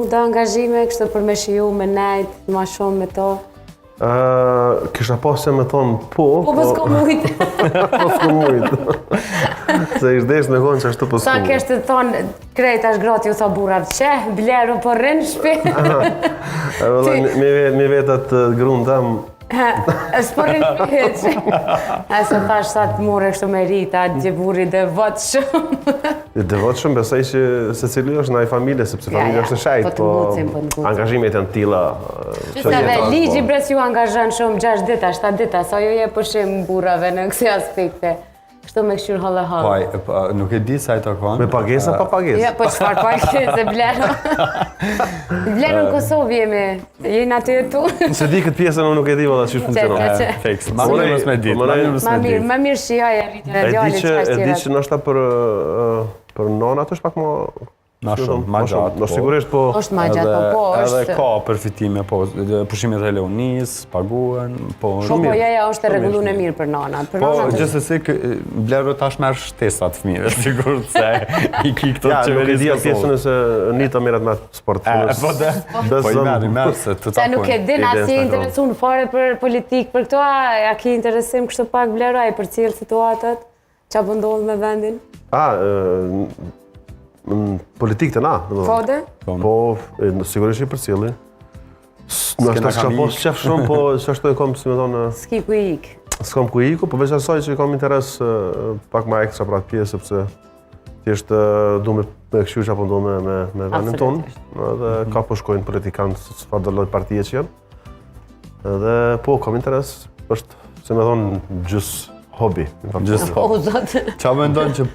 Do angazhime, kështë për me shiju, me nejt, ma shumë me to. Kisha pas se me thonë po... Po s'ko mujtë. Po s'ko mujtë. Se ishte desh me konë që ashtu po s'ko mujtë. Sa kështë të thonë, krejt ashtë grati u tha burat, qeh, bleru po rrinë shpi. Me vetat grunë tam... S'po rrinë shpi heqë. E se thash sa të more kështu me rita, gjë buri dhe votë shumë. Dhe votë shumë besoj që se cili është në familje, sepse familje është shajt, po angazhimet janë tila. Qësave, ligji bres ju angazhan shumë 6 dita, 7 dita, sa ju je pushim burave në kësi aspekte. Kështu me këshur halë-halë. Po, nuk e di sa i takon. Me pagesa pa pagesë. Ja, po qëfar pagese, bleru. Bleru në Kosovë jemi, jeni aty e tu. Se di këtë pjesën unë nuk e di valla çish funksionon. Fix. Ma mirë mos me ditë. Ma mirë shihaj e rritën e djallit që E di që nështë për nonat është pak më... Ma shumë, ma gjatë. No sigurisht po... është ma gjatë, po është... Edhe ka përfitime, po, pushimet e Leonis, paguen, po... Po, ja, është e regullu në mirë për nanat. Po, gjithsesi, Bleru tash merr shtesat fëmijëve, sigurt se i ki këto qeverisë. Ja, nuk e di pjesën se Nita merret me sport. Po i merr se të takojnë. Se nuk e din, as je interesun fare për politikë, për këto, a ki interesim kështu pak Bleru, a i për cilë situatat, qa pëndodhë me vendin? Politikë të na, Fode? Po, sigurisht i për cili. Në është s'ka po shqef shumë, po që ashtu e kom, si me thonë... S'ki ku ikë. S'kom ku iku, po veç asaj që i kom interes pak ma ekstra pra atë pjesë, sepse thjesht du me këshu që apo ndu me vendin tonë. Dhe ka po shkojnë politikanë së çfarë do lloj partije që janë. Dhe po, kom interes, është, si me thonë, gjys hobi. O, zotë. Qa mendon që